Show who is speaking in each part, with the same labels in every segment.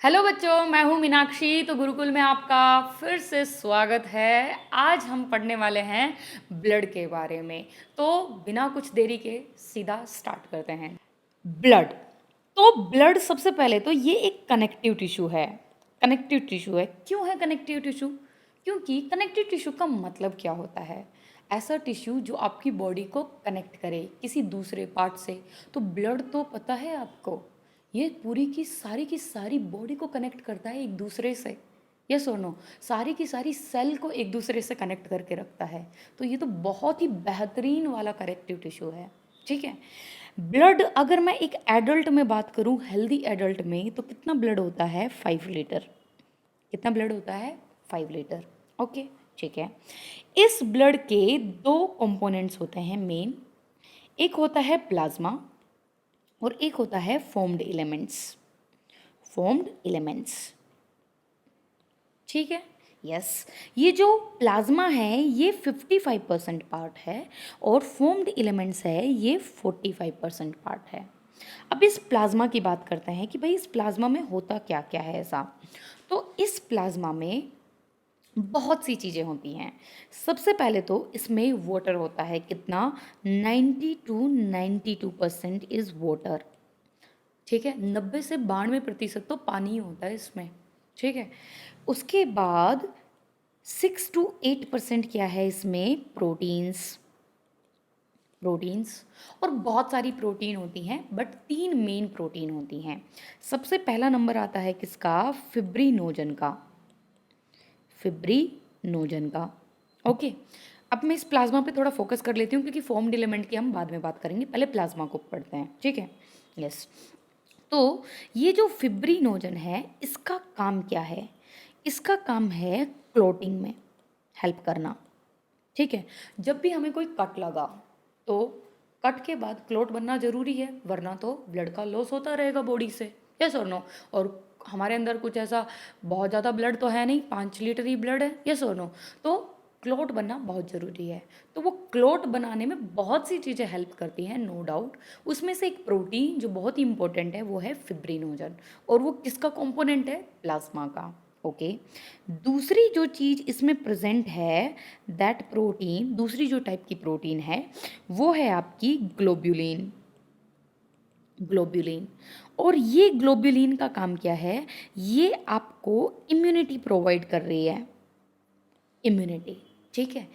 Speaker 1: Hello बच्चों, मैं हूँ मीनाक्षी। तो गुरुकुल में आपका फिर से स्वागत है। आज हम पढ़ने वाले हैं ब्लड के बारे में। तो बिना कुछ देरी के सीधा स्टार्ट करते हैं। ब्लड। तो ब्लड सबसे पहले तो ये एक कनेक्टिव टिश्यू है। कनेक्टिव टिश्यू है। क्यों है कनेक्टिव टिश्यू? क्योंकि कनेक्टिव टिश्यू का मतलब क्या होता है? ऐसा टिश्यू जो आपकी बॉडी को कनेक्ट करे किसी दूसरे पार्ट से। तो ब्लड तो पता है आपको, ये पूरी की सारी बॉडी को कनेक्ट करता है एक दूसरे से। यस और नो? सारी की सारी सेल को एक दूसरे से कनेक्ट करके रखता है। तो ये तो बहुत ही बेहतरीन वाला कनेक्टिव टिश्यू है। ठीक है। ब्लड अगर मैं एक एडल्ट में बात करूं, हेल्दी एडल्ट में, तो कितना ब्लड होता है? 5 लीटर। कितना ब्लड होता है? 5 लीटर। ओके, ठीक है। इस ब्लड के दो कंपोनेंट्स होते हैं मेन। एक होता है प्लाज्मा और एक होता है फॉर्म्ड एलिमेंट्स। फॉर्म्ड एलिमेंट्स, ठीक है। यस, ये जो प्लाज्मा है ये 55% पार्ट है और फॉर्म्ड एलिमेंट्स है ये 45% पार्ट है। अब इस प्लाज्मा की बात करते हैं कि भाई इस प्लाज्मा में होता क्या क्या है ऐसा। तो इस प्लाज्मा में बहुत सी चीज़ें होती हैं। सबसे पहले तो इसमें वाटर होता है। कितना? 90 to 92% इज़ वाटर। ठीक है। 90 से 92% तो पानी ही होता है इसमें। ठीक है। उसके बाद 6 to 8% क्या है इसमें? प्रोटीन्स। प्रोटीन्स और बहुत सारी प्रोटीन होती हैं, बट 3 मेन प्रोटीन होती हैं। सबसे पहला नंबर आता है किसका? फिब्रिनोजन का। फिब्रिनोजन का। ओके। अब मैं इस प्लाज्मा पे थोड़ा फोकस कर लेती हूँ क्योंकि फॉर्म्ड एलिमेंट की हम बाद में बात करेंगे, पहले प्लाज्मा को पढ़ते हैं। ठीक है। यस। तो ये जो फिब्रिनोजन है इसका काम क्या है? इसका काम है क्लोटिंग में हेल्प करना। ठीक है। जब भी हमें कोई कट लगा तो कट के बाद क्लोट बनना जरूरी है, वरना तो ब्लड का लॉस होता रहेगा बॉडी से। यस और नो? और हमारे अंदर कुछ ऐसा बहुत ज़्यादा ब्लड तो है नहीं, 5 लीटर ही ब्लड है। यस और नो? तो क्लोट बनना बहुत ज़रूरी है। तो वो क्लोट बनाने में बहुत सी चीज़ें हेल्प करती हैं, नो डाउट। उसमें से एक प्रोटीन जो बहुत ही इंपॉर्टेंट है वो है फिब्रिनोजन, और वो किसका कंपोनेंट है? प्लाज्मा का। ओके। दूसरी जो चीज़ इसमें प्रेजेंट है, दैट प्रोटीन, दूसरी जो टाइप की प्रोटीन है वो है आपकी ग्लोब्यूलिन। ग्लोब्यूलिन। और ये ग्लोब्यूलिन का काम क्या है? ये आपको इम्यूनिटी प्रोवाइड कर रही है। इम्यूनिटी। ठीक है।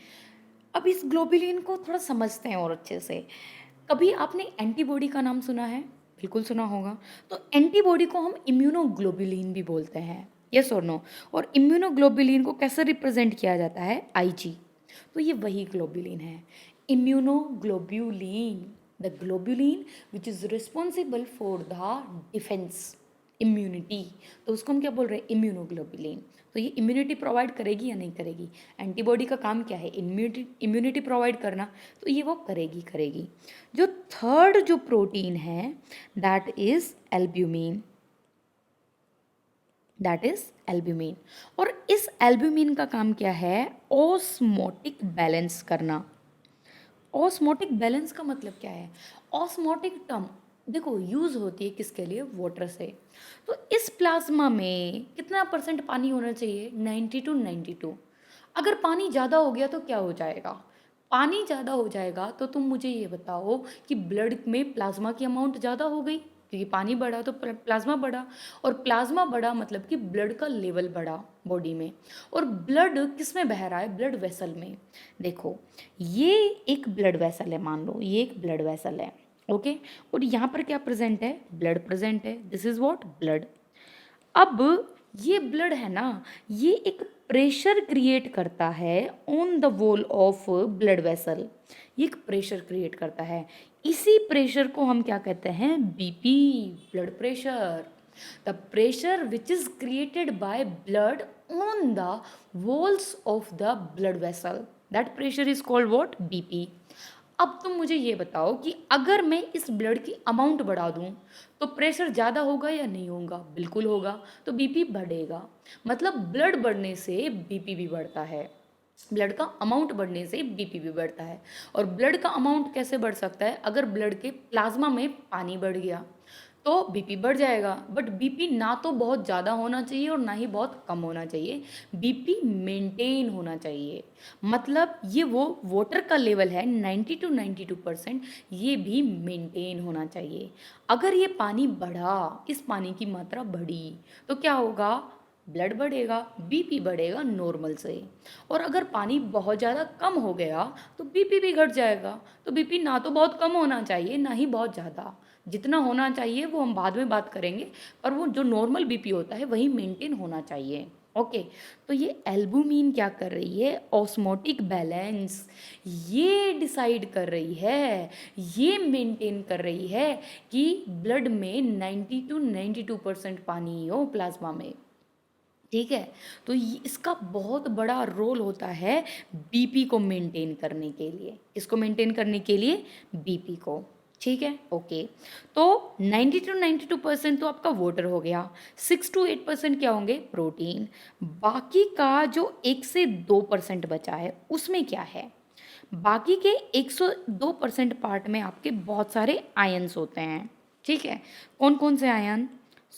Speaker 1: अब इस ग्लोब्यूलिन को थोड़ा समझते हैं और अच्छे से। कभी आपने एंटीबॉडी का नाम सुना है? बिल्कुल सुना होगा। तो एंटीबॉडी को हम इम्यूनोग्लोबुलिन भी बोलते हैं। यस और नो? और इम्यूनोग्लोबुलिन को कैसे रिप्रेजेंट किया जाता है? आईजी। तो ये वही ग्लोबुलिन है, immunoglobulin. The globulin which is responsible for the defence, immunity. तो उसको हम क्या बोल रहे हैं? इम्यूनोग्लोबुलिन। तो ये इम्यूनिटी प्रोवाइड करेगी या नहीं करेगी? एंटीबॉडी का काम क्या है? इम्यूनिटी प्रोवाइड करना। तो ये वो करेगी करेगी। जो थर्ड जो प्रोटीन है that is albumin. That is albumin. और इस एल्ब्यूमिन का काम क्या है? ऑस्मोटिक बैलेंस करना। ऑस्मोटिक बैलेंस का मतलब क्या है? ऑस्मोटिक टर्म देखो यूज होती है किसके लिए? वाटर से। तो इस प्लाज्मा में कितना परसेंट पानी होना चाहिए? 90 to 92। अगर पानी ज़्यादा हो गया तो क्या हो जाएगा? पानी ज़्यादा हो जाएगा तो तुम मुझे ये बताओ कि ब्लड में प्लाज्मा की अमाउंट ज़्यादा हो गई, क्योंकि पानी बढ़ा तो प्लाज्मा बढ़ा, और प्लाज्मा बढ़ा मतलब कि ब्लड का लेवल बढ़ा बॉडी में। और ब्लड किस में बह रहा है? ब्लड वेसल में। देखो, ये एक ब्लड वेसल है, मान लो ये एक ब्लड वेसल है। ओके। और यहाँ पर क्या प्रेजेंट है? ब्लड प्रेजेंट है। This is what? ब्लड। अब ये ब्लड है ना, ये एक प्रेशर क्रिएट करता है on the wall of blood vessel. ये एक प्रेशर क्रिएट करता है। इसी प्रेशर को हम क्या कहते हैं? BP, blood pressure. The pressure which is created by blood on the walls of the blood vessel, that pressure is called what? BP. अब तुम मुझे ये बताओ कि अगर मैं इस ब्लड की अमाउंट बढ़ा दूं तो प्रेशर ज़्यादा होगा या नहीं होगा? बिल्कुल होगा। तो बीपी बढ़ेगा। मतलब ब्लड बढ़ने से बीपी भी बढ़ता है। ब्लड का अमाउंट बढ़ने से बीपी भी बढ़ता है। और ब्लड का अमाउंट कैसे बढ़ सकता है? अगर ब्लड के प्लाज्मा में पानी बढ़ गया तो बीपी बढ़ जाएगा। बट बीपी ना तो बहुत ज़्यादा होना चाहिए और ना ही बहुत कम होना चाहिए, बीपी मेंटेन होना चाहिए। मतलब ये वो वाटर का लेवल है 90 टू 92%, ये भी मेंटेन होना चाहिए। अगर ये पानी बढ़ा, इस पानी की मात्रा बढ़ी, तो क्या होगा? ब्लड बढ़ेगा, बीपी बढ़ेगा नॉर्मल से। और अगर पानी बहुत ज़्यादा कम हो गया तो बीपी भी घट जाएगा। तो बीपी ना तो बहुत कम होना चाहिए ना ही बहुत ज़्यादा, जितना होना चाहिए वो हम बाद में बात करेंगे, पर वो जो नॉर्मल बीपी होता है वही मेंटेन होना चाहिए। ओके। तो ये एल्बुमिन क्या कर रही है? ऑस्मोटिक बैलेंस ये डिसाइड कर रही है, ये मेंटेन कर रही है कि ब्लड में 90 टू 92% पानी हो प्लाज्मा में। ठीक है। तो इसका बहुत बड़ा रोल होता है बीपी को मेंटेन करने के लिए। किसको मेंटेन करने के लिए? बीपी को। ठीक है, ओके। तो 90 टू 92% तो आपका वाटर हो गया, 6 टू 8% क्या होंगे? प्रोटीन। बाकी का जो 1 से 2% बचा है उसमें क्या है? बाकी के 102% पार्ट में आपके बहुत सारे आयन्स होते हैं। ठीक है। कौन कौन से ion?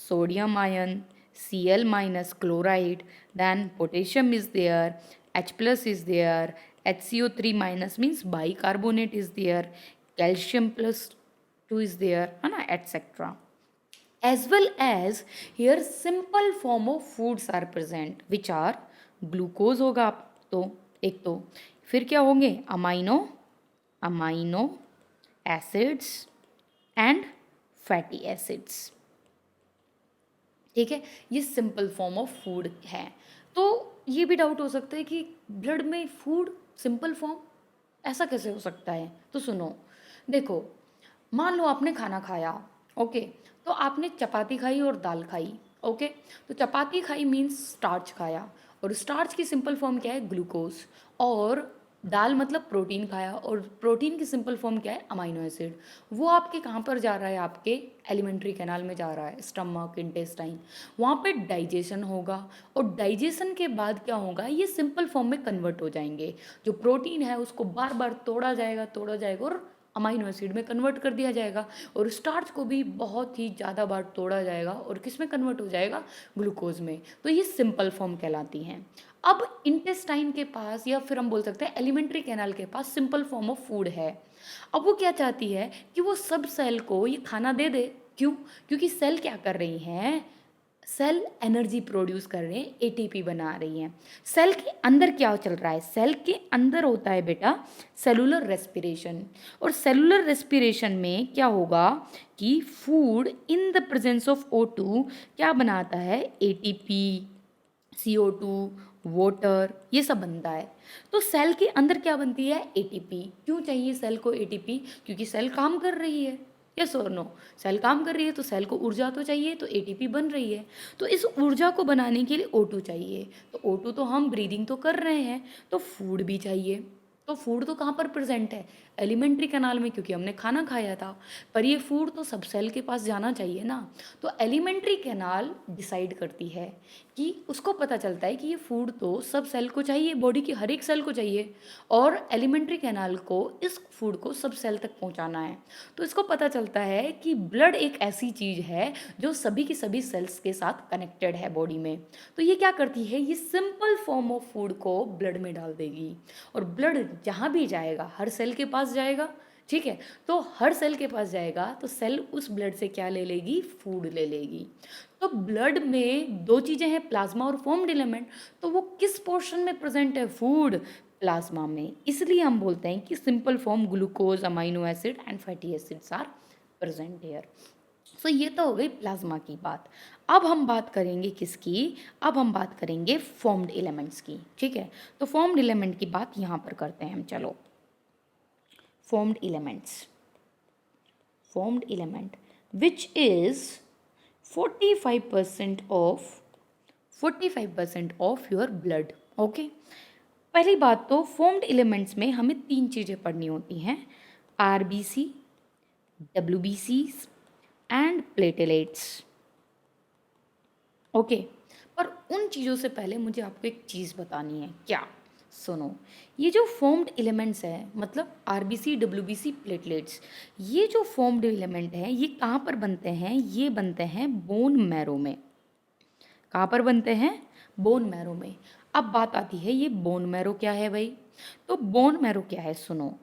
Speaker 1: Sodium ion, Cl minus chloride, then potassium is there, H plus is there, HCO3 minus means bicarbonate is there, calcium plus 2 is there, है ना, etc. As well as here simple form of foods are present which are glucose होगा आप तो एक तो, फिर क्या होंगे? Amino acids and fatty acids. ठीक है, ये सिंपल फॉर्म ऑफ फूड है। तो ये भी डाउट हो सकता है कि ब्लड में फूड सिंपल फॉर्म ऐसा कैसे हो सकता है? तो सुनो, देखो, मान लो आपने खाना खाया, ओके, तो आपने चपाती खाई और दाल खाई, ओके। तो चपाती खाई मीन्स स्टार्च खाया, और स्टार्च की सिंपल फॉर्म क्या है? ग्लूकोज। और दाल मतलब प्रोटीन खाया, और प्रोटीन की सिंपल फॉर्म क्या है? Amino acid. वो आपके कहाँ पर जा रहा है? आपके एलिमेंट्री कैनाल में जा रहा है, स्टमक, इंटेस्टाइन। वहाँ पे डाइजेशन होगा, और डाइजेशन के बाद क्या होगा? ये सिंपल फॉर्म में कन्वर्ट हो जाएंगे। जो प्रोटीन है उसको बार बार तोड़ा जाएगा और अमाइनो एसिड में कन्वर्ट कर दिया जाएगा। और स्टार्च को भी बहुत ही ज़्यादा बार तोड़ा जाएगा और किस में कन्वर्ट हो जाएगा? ग्लूकोज में। तो ये सिंपल फॉर्म कहलाती हैं। अब इंटेस्टाइन के पास, या फिर हम बोल सकते हैं एलिमेंट्री कैनाल के पास, सिंपल फॉर्म ऑफ फूड है। अब वो क्या चाहती है? कि वो सब सेल को ये खाना दे दे। क्यों? क्योंकि सेल क्या कर रही हैं? सेल एनर्जी प्रोड्यूस कर रहे हैं, एटीपी बना रही हैं। सेल के अंदर क्या चल रहा है? सेल के अंदर होता है बेटा सेलुलर रेस्पिरेशन। और सेलुलर रेस्पिरेशन में क्या होगा? कि food in the presence of O2 क्या बनाता है? एटीपी, CO2, वाटर, ये सब बनता है। तो सेल के अंदर क्या बनती है? एटीपी। क्यों चाहिए सेल को एटीपी? क्योंकि सेल काम कर रही है। यस और नो? सेल काम कर रही है तो सेल को ऊर्जा तो चाहिए, तो एटीपी बन रही है। तो इस ऊर्जा को बनाने के लिए O2 चाहिए। तो O2 तो हम ब्रीदिंग तो कर रहे हैं, तो फूड भी चाहिए। तो फूड तो कहाँ पर प्रेजेंट है? एलिमेंट्री कैनाल में, क्योंकि हमने खाना खाया था। पर ये फूड तो सब सेल के पास जाना चाहिए ना। तो एलिमेंट्री कैनाल डिसाइड करती है कि उसको पता चलता है कि ये फूड तो सब सेल को चाहिए, बॉडी की हर एक सेल को चाहिए, और एलिमेंट्री कैनाल को इस फूड को सब सेल तक पहुंचाना है। तो इसको पता चलता है कि ब्लड एक ऐसी चीज़ है जो सभी की सभी सेल्स के साथ कनेक्टेड है बॉडी में। तो ये क्या करती है? ये सिंपल फॉर्म ऑफ फूड को ब्लड में डाल देगी, और ब्लड जहाँ भी जाएगा हर सेल के पास जाएगा। ठीक है। तो हर सेल के पास जाएगा तो सेल उस ब्लड से क्या ले लेगी? फूड ले लेगी। तो ब्लड में दो चीज़ें हैं, प्लाज्मा और फॉर्म्ड एलिमेंट। तो वो किस पोर्शन में प्रेजेंट है? फूड, प्लाज्मा में। इसलिए हम बोलते हैं कि simple form glucose, amino acid and fatty acids are present here. So ये तो हो गई प्लाज्मा की बात। अब हम बात करेंगे किसकी? अब हम बात करेंगे फॉर्म्ड एलिमेंट्स की। ठीक है। तो फॉर्म्ड एलिमेंट की बात यहाँ पर करते हैं हम। चलो, formed element which is 45% of your blood. Okay. पहली बात तो फॉर्म्ड एलिमेंट्स में हमें 3 चीज़ें पढ़नी होती हैं, RBC, WBC and platelets. Okay. पर उन चीज़ों से पहले मुझे आपको एक चीज़ बतानी है। क्या? सुनो, ये जो फॉर्म्ड एलिमेंट्स है, मतलब आरबीसी, डब्ल्यूबीसी, प्लेटलेट्स, ये जो फॉर्म्ड एलिमेंट है ये कहाँ पर बनते हैं? ये बनते हैं बोन मैरो में। कहाँ पर बनते हैं? बोन मैरो में। अब बात आती है ये बोन मैरो क्या है भाई? तो बोन मैरो क्या है? सुनो,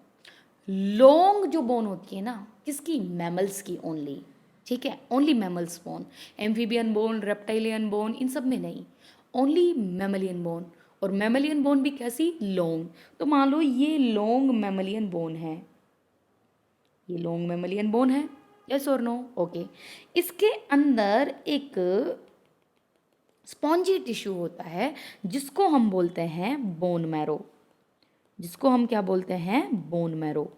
Speaker 1: लॉन्ग जो बोन होती है ना, किसकी? मैमल्स की ओनली, ठीक है, only mammals bone, amphibian bone, reptilian bone, इन सब में नहीं, ओनली मैमलियन बोन। और मैमलियन बोन भी कैसी? लॉन्ग। तो मान लो ये लॉन्ग मैमलियन बोन है, ये लॉन्ग मैमलियन बोन है, यस और नो? ओके। इसके अंदर एक स्पॉन्जी टिश्यू होता है जिसको हम बोलते हैं बोन मैरो, जिसको हम क्या बोलते हैं? बोन मैरो,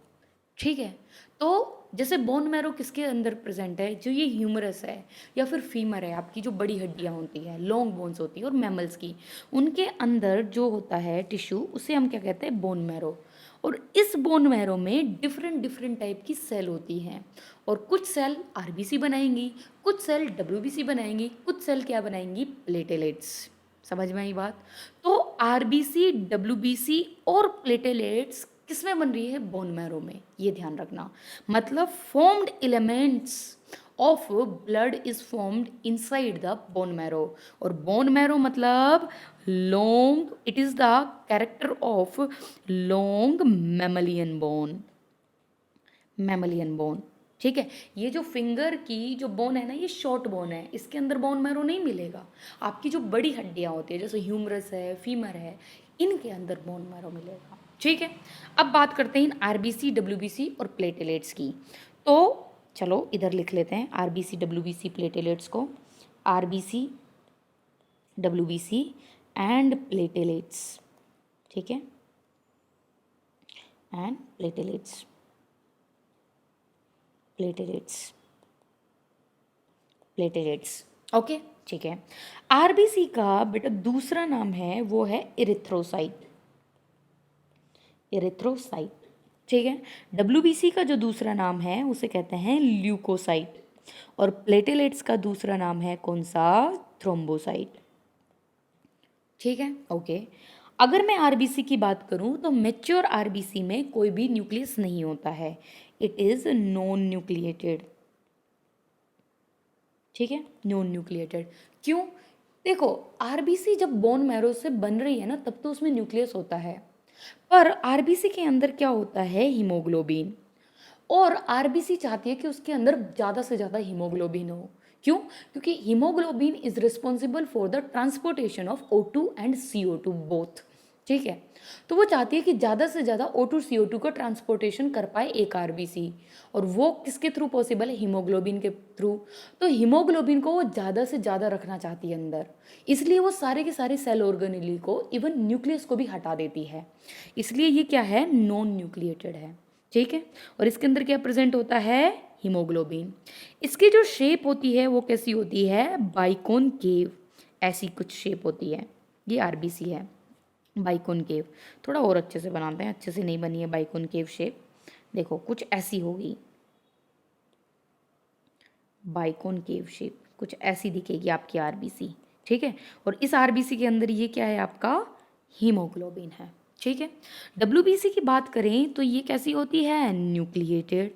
Speaker 1: ठीक है। तो जैसे बोन मैरो किसके अंदर प्रेजेंट है? जो ये ह्यूमरस है या फिर फीमर है, आपकी जो बड़ी हड्डियां होती है, लॉन्ग बोन्स होती है, और मैमल्स की, उनके अंदर जो होता है टिश्यू, उसे हम क्या कहते हैं? Bone marrow. और इस बोन मैरो में डिफरेंट डिफरेंट टाइप की सेल होती हैं, और कुछ सेल आरबीसी बनाएंगी, कुछ सेल डब्ल्यूबीसी बनाएंगी, कुछ सेल क्या बनाएंगी? प्लेटेलेट्स। समझ में आई बात? तो आरबीसी, डब्ल्यूबीसी और प्लेटेलेट्स किस में बन रही है? बोन मैरो में, ये ध्यान रखना। मतलब formed elements of blood is formed inside the bone marrow. और बोन मैरो मतलब long, it is the character of long mammalian bone, mammalian bone, ठीक है। ये जो फिंगर की जो बोन है ना, ये शॉर्ट बोन है, इसके अंदर बोन मैरो नहीं मिलेगा। आपकी जो बड़ी हड्डियां होती है, जैसे ह्यूमरस है, फीमर है, इनके अंदर बोन मैरो मिलेगा, ठीक है। अब बात करते हैं इन आरबीसी, डब्ल्यूबीसी और प्लेटेलेट्स की। तो चलो इधर लिख लेते हैं आरबीसी, डब्ल्यूबीसी, प्लेटेलेट्स को। आरबीसी, डब्ल्यूबीसी एंड प्लेटेलेट्स, ठीक है, and platelets, platelets, platelets, okay, ठीक है। आरबीसी का बेटा दूसरा नाम है, वो है इरिथ्रोसाइट, इरिथ्रोसाइट, ठीक है। डब्ल्यूबीसी का जो दूसरा नाम है उसे कहते हैं ल्यूकोसाइट, और प्लेटेलेट्स का दूसरा नाम है कौन सा? थ्रोम्बोसाइट, ठीक है, ओके। अगर मैं आरबीसी की बात करूं तो मैच्योर आरबीसी में कोई भी न्यूक्लियस नहीं होता है, इट इज नॉन न्यूक्लिएटेड, ठीक है, नॉन न्यूक्लिएटेड। क्यों? देखो, आरबीसी जब बोन मैरो से बन रही है ना, तब तो उसमें न्यूक्लियस होता है, पर आरबीसी के अंदर क्या होता है? हीमोग्लोबिन। और आरबीसी चाहती है कि उसके अंदर ज़्यादा से ज़्यादा हीमोग्लोबिन हो। क्यों? क्योंकि haemoglobin is responsible for the transportation of O2 and CO2 both, ठीक है। तो वो चाहती है कि ज़्यादा से ज़्यादा O2 CO2 का ट्रांसपोर्टेशन कर पाए एक आरबीसी, और वो किसके थ्रू पॉसिबल है? हीमोग्लोबिन के थ्रू। तो हीमोग्लोबिन को वो ज़्यादा से ज़्यादा रखना चाहती है अंदर, इसलिए वो सारे के सारे सेल ऑर्गेनेली को, इवन न्यूक्लियस को भी हटा देती है। इसलिए ये क्या है? नॉन न्यूक्लिएटेड है, ठीक है। और इसके अंदर क्या प्रेजेंट होता है? हीमोग्लोबिन। इसकी जो शेप होती है वो कैसी होती है? बाइकॉनकेव, ऐसी कुछ शेप होती है। ये आरबीसी है, बाइकॉनकेव। थोड़ा और अच्छे से बनाते हैं, अच्छे से नहीं बनी है बाइकॉनकेव शेप। देखो कुछ ऐसी होगी, बाइकॉनकेव शेप कुछ ऐसी दिखेगी आपकी आरबीसी, ठीक है। और इस आरबीसी के अंदर ये क्या है? आपका हीमोग्लोबिन है, ठीक है। डब्ल्यूबीसी की बात करें तो ये कैसी होती है? न्यूक्लिएटेड,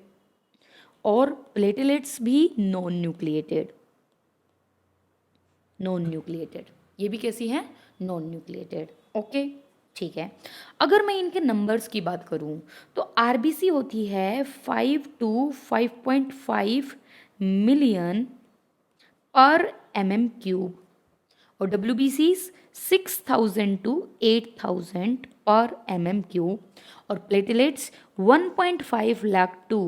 Speaker 1: और प्लेटेलेट्स भी नॉन न्यूक्लिएटेड, नॉन न्यूक्लिएटेड, ये भी कैसी हैं? नॉन न्यूक्लिएटेड, ओके, ठीक है। अगर मैं इनके नंबर्स की बात करूं तो आरबीसी होती है 5 to 5.5 मिलियन पर mm³ और WBC 6000 to 8000 पर mm³ और प्लेटलेट्स 1.5 लाख to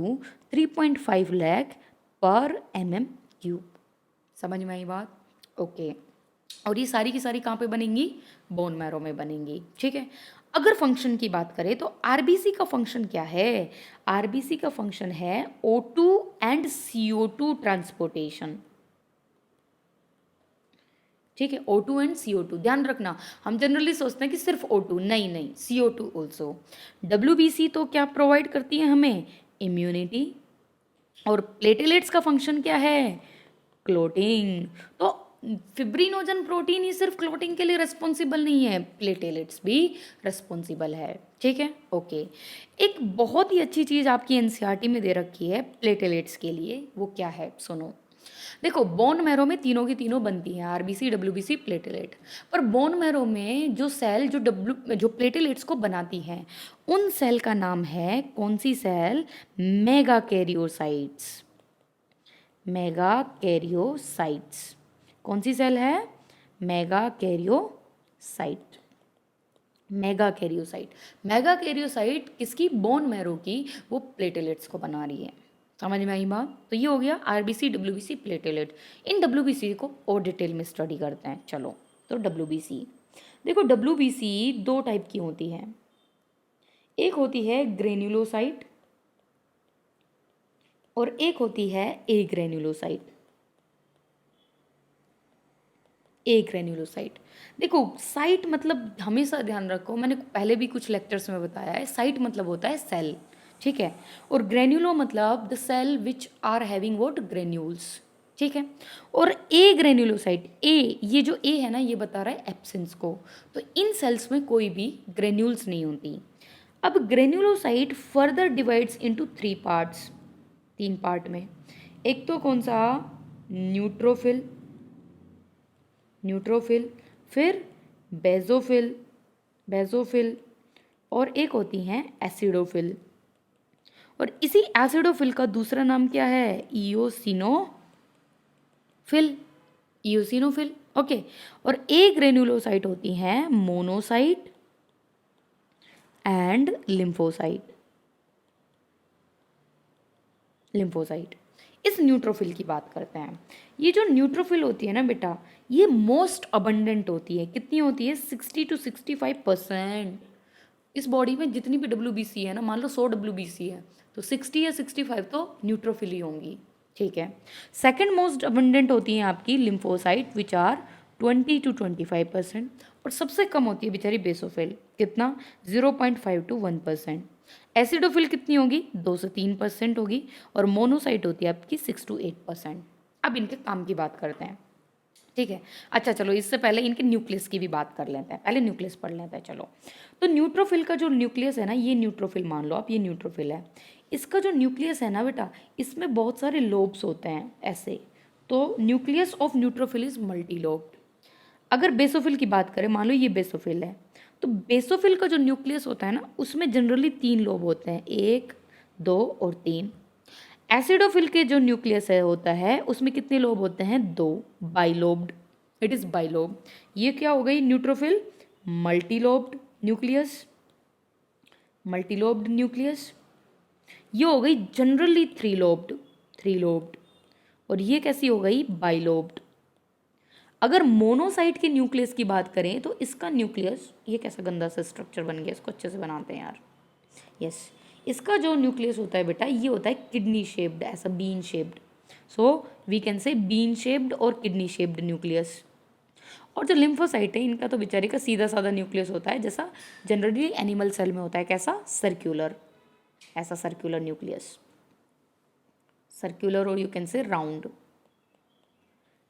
Speaker 1: 3.5 लाख पर mm³। समझ में आई बात? ओके। और ये सारी की सारी कहाँ पे बनेंगी? बोन मैरो में बनेंगी, ठीक है। अगर फंक्शन की बात करें तो आरबीसी का फंक्शन क्या है? आरबीसी का फंक्शन है O2 एंड CO2 ट्रांसपोर्टेशन, ठीक है। O2 एंड CO2, ध्यान रखना, हम जनरली सोचते हैं कि सिर्फ O2, नहीं नहीं, CO2 ऑल्सो। WBC तो क्या प्रोवाइड करती है हमें? इम्यूनिटी। और प्लेटेलेट्स का फंक्शन क्या है? क्लोटिंग। तो फिब्रिनोजन प्रोटीन ही सिर्फ क्लॉटिंग के लिए रिस्पॉन्सिबल नहीं है, प्लेटेलेट्स भी रिस्पॉन्सिबल है। ठीक है, ओके। एक बहुत ही अच्छी चीज़ आपकी एनसीईआरटी में दे रखी है प्लेटेलेट्स के लिए, वो क्या है सुनो। देखो, बोन मैरो में तीनों की तीनों बनती हैं, आरबीसी, डब्ल्यूबीसी, प्लेटेलेट। पर बोन मैरो में जो सेल जो प्लेटेलेट्स को बनाती हैं, उन सेल का नाम है कौन सी cell? Megakaryocytes. Megakaryocytes कौन सी सेल है? Megakaryocyte. Megakaryocyte. Megakaryocyte किसकी? बोन मैरो की, वो प्लेटेलेट्स को बना रही है। समझ में आई बात? तो ये हो गया आरबीसी, डब्ल्यूबीसी, प्लेटेलेट। इन डब्ल्यूबीसी को और डिटेल में स्टडी करते हैं। चलो, तो डब्ल्यूबीसी देखो, डब्ल्यूबीसी दो टाइप की होती है। एक होती है ग्रेन्युलोसाइट और एक होती है ए ग्रेन्युलोसाइट। ए ग्रेन्युलोसाइट। देखो, साइट मतलब हमेशा ध्यान रखो, मैंने पहले भी कुछ लेक्चर्स में बताया है, साइट मतलब होता है सेल। ठीक है, और ग्रेन्युलो मतलब the cell which are having what? Granules. ठीक है, और ए ग्रेन्युलोसाइट, ए, ये जो ए है ना, ये बता रहा है एब्सेंस को। तो इन सेल्स में कोई भी ग्रेन्यूल्स नहीं होती। अब granulocyte further divides into 3 parts, 3 part में। एक तो कौन सा? न्यूट्रोफिल, न्यूट्रोफिल, फिर बेजोफिल, बेजोफिल, और एक होती हैं एसिडोफिल। और इसी एसिडोफिल का दूसरा नाम क्या है? इयोसिनोफिल, इयोसिनोफिल। ओके, और ए ग्रेन्युलोसाइट होती हैं मोनोसाइट एंड लिम्फोसाइट, लिम्फोसाइट। इस न्यूट्रोफिल की बात करते हैं। ये जो न्यूट्रोफिल होती है ना बेटा, ये मोस्ट अबंडेंट होती है। कितनी होती है? 60 to 65%। इस बॉडी में जितनी भी डब्ल्यूबीसी है ना, मान लो 100 डब्ल्यूबीसी है, तो 60 या 65 तो न्यूट्रोफिल ही होंगी। ठीक है, सेकेंड मोस्ट अबंडेंट होती हैं आपकी लिम्फोसाइट विच आर 20 to 25%। और सबसे कम होती है बेचारी बेसोफिल। कितना? 0.5 to 1%। एसिडोफिल कितनी होगी? 2 से 3% होगी। और मोनोसाइट होती है आपकी 6 to 8%। अब इनके काम की बात करते हैं। ठीक है, अच्छा चलो, इससे पहले इनके न्यूक्लियस की भी बात कर लेते हैं। पहले न्यूक्लियस पढ़ लेते हैं। चलो, तो न्यूट्रोफिल का जो न्यूक्लियस है ना, ये न्यूट्रोफिल मान लो आप, ये न्यूट्रोफिल है। इसका जो न्यूक्लियस है ना बेटा, इसमें बहुत सारे लोब्स होते हैं ऐसे। तो nucleus of neutrophil is multi lobed. अगर बेसोफिल की बात करें, मान लो ये बेसोफिल है, तो बेसोफिल का जो न्यूक्लियस होता है ना, उसमें जनरली 3 लोब होते हैं, 1, 2 और 3। एसिडोफिल के जो न्यूक्लियस है होता है, उसमें कितने लोब होते हैं? 2, बाइलोब्ड। It is bilobe. ये क्या हो गई? Neutrophil multilobed nucleus, multilobed nucleus. ये हो गई जनरली 3 लोब्ड, 3 लोब्ड। और ये कैसी हो गई? बाइलोब्ड। अगर मोनोसाइट के न्यूक्लियस की बात करें, तो इसका न्यूक्लियस, ये कैसा गंदा सा स्ट्रक्चर बन गया, इसको अच्छे से बनाते हैं यार। यस, इसका जो न्यूक्लियस होता है बेटा, ये होता है किडनी शेप्ड, ऐसा bean shaped. So we can say bean shaped और किडनी शेप्ड न्यूक्लियस। और जो लिम्फोसाइट है, इनका तो बेचारे का सीधा साधा न्यूक्लियस होता है, जैसा जनरली एनिमल सेल में होता है। कैसा? सर्क्यूलर, ऐसा सर्क्यूलर न्यूक्लियस, सर्क्यूलर, और यू कैन से राउंड।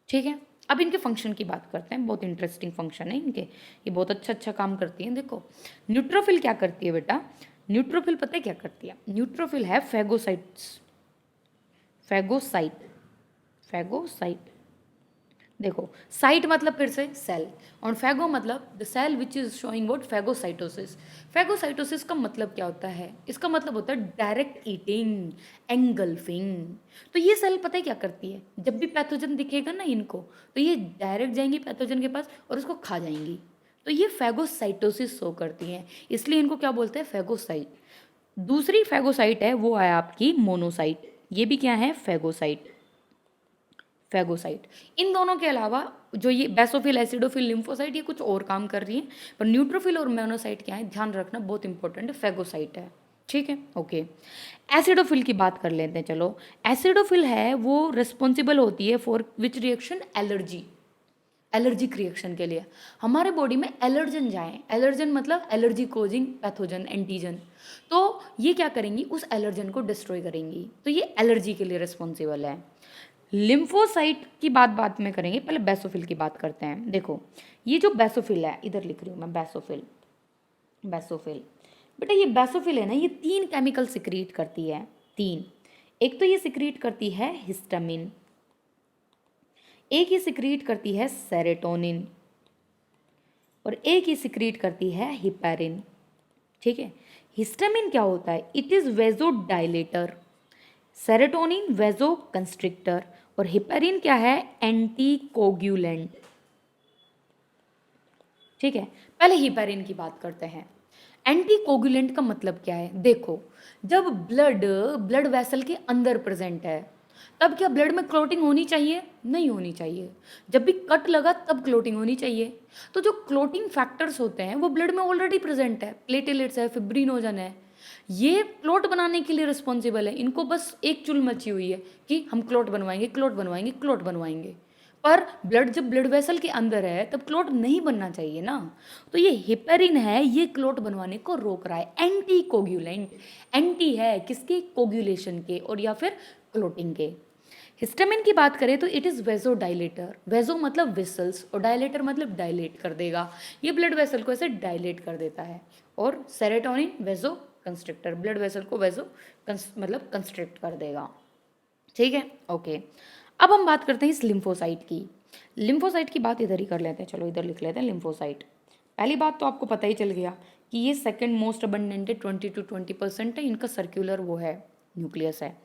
Speaker 1: ठीक है, अब इनके फंक्शन की बात करते हैं। बहुत इंटरेस्टिंग फंक्शन है इनके, ये बहुत अच्छा अच्छा काम करती हैं। देखो, न्यूट्रोफिल क्या करती है बेटा? न्यूट्रोफिल पता है क्या करती है? न्यूट्रोफिल है फैगोसाइट्स, फैगोसाइट, फैगोसाइट। देखो, साइट मतलब फिर से सेल, और फैगो मतलब the cell which is showing what? Phagocytosis. Phagocytosis का मतलब क्या होता है? इसका मतलब होता है डायरेक्ट ईटिंग, एंगल्फिंग। तो ये सेल पता है क्या करती है? जब भी पैथोजन दिखेगा ना इनको, तो ये डायरेक्ट जाएंगी पैथोजन के पास और उसको खा जाएंगी। तो ये फैगोसाइटोसिस शो करती हैं, इसलिए इनको क्या बोलते हैं? फैगोसाइट। दूसरी फैगोसाइट है, वो है आपकी मोनोसाइट। ये भी क्या है? Phagocyte, phagocyte. इन दोनों के अलावा जो ये बेसोफिल, एसिडोफिल, लिम्फोसाइट, ये कुछ और काम कर रही हैं, पर न्यूट्रोफिल और मोनोसाइट क्या है, ध्यान रखना, बहुत इंपॉर्टेंट है, फैगोसाइट है। ठीक है, ओके। एसिडोफिल की बात कर लेते हैं। चलो, एसिडोफिल है वो रिस्पॉन्सिबल होती है for which reaction? Allergy, allergic reaction के लिए। हमारे बॉडी में एलर्जन जाएं, एलर्जन मतलब एलर्जी कोजिंग पैथोजन, एंटीजन। तो ये क्या करेंगी? उस एलर्जन को डिस्ट्रॉय करेंगी। तो ये एलर्जी के लिए रिस्पॉन्सिबल है। लिम्फोसाइट की बात में करेंगे, पहले बेसोफिल की बात करते हैं। देखो ये जो बेसोफिल है, इधर लिख रही हूँ मैं बेसोफिल, बेसोफिल बेटा ये बेसोफिल है ना, ये 3 केमिकल सिक्रीट करती है, 3। एक तो ये सिक्रीट करती है हिस्टामिन, एक ये सिक्रीट करती है सेरोटोनिन, और एक ये सिक्रीट करती है हिपेरिन। ठीक है, हिस्टामिन क्या होता है? It is vasodilator, serotonin vasoconstrictor, और हिपेरिन क्या है? Anticoagulant. ठीक है, पहले हिपेरिन की बात करते हैं। एंटी कोगुलेंट का मतलब क्या है? देखो जब ब्लड वेसल के अंदर प्रेजेंट है तब क्या ब्लड में क्लोटिंग होनी चाहिए? नहीं होनी चाहिए। जब भी कट लगा तब क्लोटिंग होनी चाहिए। तो जो क्लोटिंग फैक्टर्स होते हैं वो ब्लड में ऑलरेडी प्रेजेंट है, प्लेटलेट्स है, फिब्रिनोजन है, ये क्लोट बनाने के लिए रिस्पॉन्सिबल है। इनको बस एक चुल मची हुई है कि हम क्लोट बनवाएंगे, क्लोट बनवाएंगे, क्लोट बनवाएंगे। पर जब ब्लड वेसल के अंदर है तब क्लोट नहीं बनना चाहिए ना। तो ये हिपेरिन है, ये क्लोट बनवाने को रोक रहा है। एंटी कोगुलेंट, एंटी है किसके? कोगुलेशन के और या फिर क्लोटिंग के। हिस्टामिन की बात करें तो इट इज़ वेजो डायलेटर, वेजो मतलब वेसल्स और डायलेटर मतलब डायलेट कर देगा, ये ब्लड वेसल को ऐसे डायलेट कर देता है। और सेरोटोनिन वेजो कंस्ट्रिक्टर, ब्लड वेसल को वेजो मतलब कंस्ट्रिक्ट कर देगा। ठीक है, ओके। अब हम बात करते हैं इस लिम्फोसाइट की। लिम्फोसाइट की बात इधर ही कर लेते हैं, चलो इधर लिख लेते हैं लिम्फोसाइट। पहली बात तो आपको पता ही चल गया कि ये सेकंड मोस्ट अबंडेंट है, 20 to 20% है, इनका सर्कुलर वो है न्यूक्लियस है।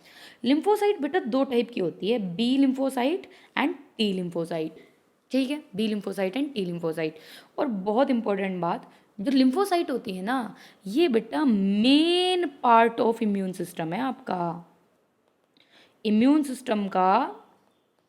Speaker 1: लिम्फोसाइट बेटा 2 टाइप की होती है, B lymphocyte and T lymphocyte. ठीक है, B lymphocyte and T lymphocyte. और बहुत इंपॉर्टेंट बात, जो लिम्फोसाइट होती है ना, ये बेटा main part of immune system है आपका। इम्यून सिस्टम का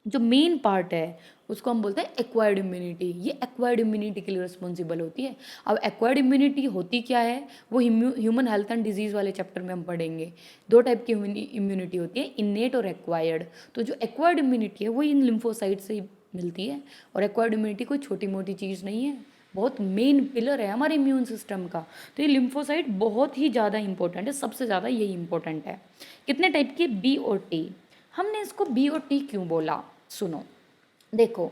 Speaker 1: जो मेन पार्ट है उसको हम बोलते हैं एक्वायर्ड इम्यूनिटी। ये एक्वायर्ड इम्यूनिटी के लिए रिस्पॉन्सिबल होती है। अब एक्वायर्ड इम्यूनिटी होती क्या है वो ह्यूमन हेल्थ एंड डिजीज़ वाले चैप्टर में हम पढ़ेंगे। 2 टाइप की इम्यूनिटी होती है, इन्नेट और एक्वायर्ड। तो जो एक्वायर्ड इम्यूनिटी है वो इन लिम्फोसाइट से ही मिलती है। और एक्वायर्ड इम्यूनिटी कोई छोटी मोटी चीज़ नहीं है, बहुत मेन पिलर है हमारे इम्यून सिस्टम का। तो ये लिम्फोसाइट बहुत ही ज़्यादा इंपॉर्टेंट है, सबसे ज़्यादा यही इंपॉर्टेंट है। कितने टाइप के? बी और टी। हमने इसको बी और टी क्यों बोला? सुनो, देखो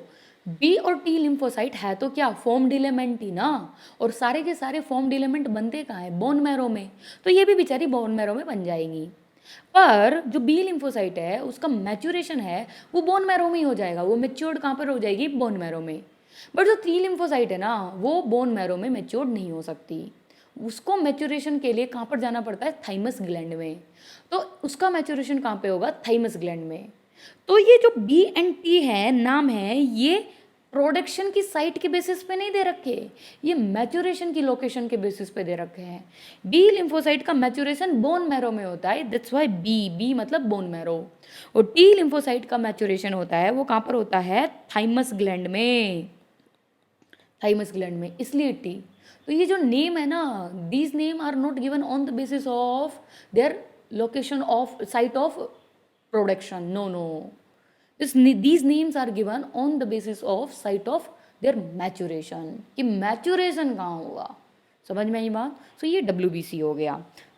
Speaker 1: बी और टी लिम्फोसाइट है तो क्या? फॉर्म्ड इलेमेंट ही ना। और सारे के सारे फॉर्म्ड इलेमेंट बनते कहाँ है? बोन मैरो में। तो ये भी बेचारी बोन मैरो में बन जाएंगी। पर जो बी लिम्फोसाइट है उसका मैच्योरेशन है वो बोन मैरो में ही हो जाएगा। वो मेच्योर्ड कहाँ पर हो जाएगी? बोन मैरो में। बट जो टी लिम्फोसाइट है ना वो बोन मैरो में मेच्योर्ड नहीं हो सकती। उसको मैच्योरेशन के लिए कहाँ पर जाना पड़ता है? थाइमस ग्लैंड में। तो उसका मैच्योरेशन कहाँ पे होगा? थाइमस ग्लैंड में। तो ये जो बी एंड टी है, नाम है, ये प्रोडक्शन की साइट के बेसिस पे नहीं दे रखे, ये मैच्योरेशन की लोकेशन के बेसिस पे दे रखे हैं। बी लिम्फोसाइट का मैच्योरेशन बोन मैरो में होता है, दैट्स वाई बी मतलब बोन मैरो। और टी लिम्फोसाइट का मैच्योरेशन होता है वो कहाँ पर होता है? थाइमस ग्लैंड में, थाइमस ग्लैंड में, इसलिए टी। तो ये जो नेम है ना, these name are not given on the basis of their location of site of production, no. These names are given on the basis of site of their maturation, कि maturation कहाँ होगा। समझ में आई बात? तो ये WBC हो गया।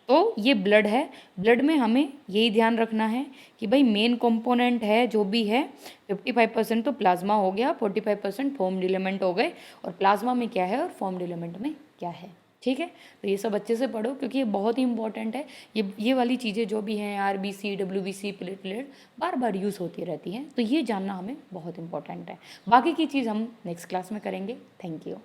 Speaker 1: तो ये ब्लड है, ब्लड में हमें यही ध्यान रखना है कि भाई मेन कंपोनेंट है जो भी है, 55% तो प्लाज्मा हो गया, 45% फॉर्म्ड एलिमेंट हो गए, और प्लाज्मा में क्या है और फॉर्म्ड एलिमेंट में क्या है। ठीक है, तो ये सब अच्छे से पढ़ो क्योंकि ये बहुत ही इंपॉर्टेंट है। ये वाली चीज़ें जो भी हैं RBC WBC प्लेटलेट बार बार यूज़ होती रहती हैं, तो ये जानना हमें बहुत इंपॉर्टेंट है। बाकी की चीज़ हम नेक्स्ट क्लास में करेंगे। Thank you.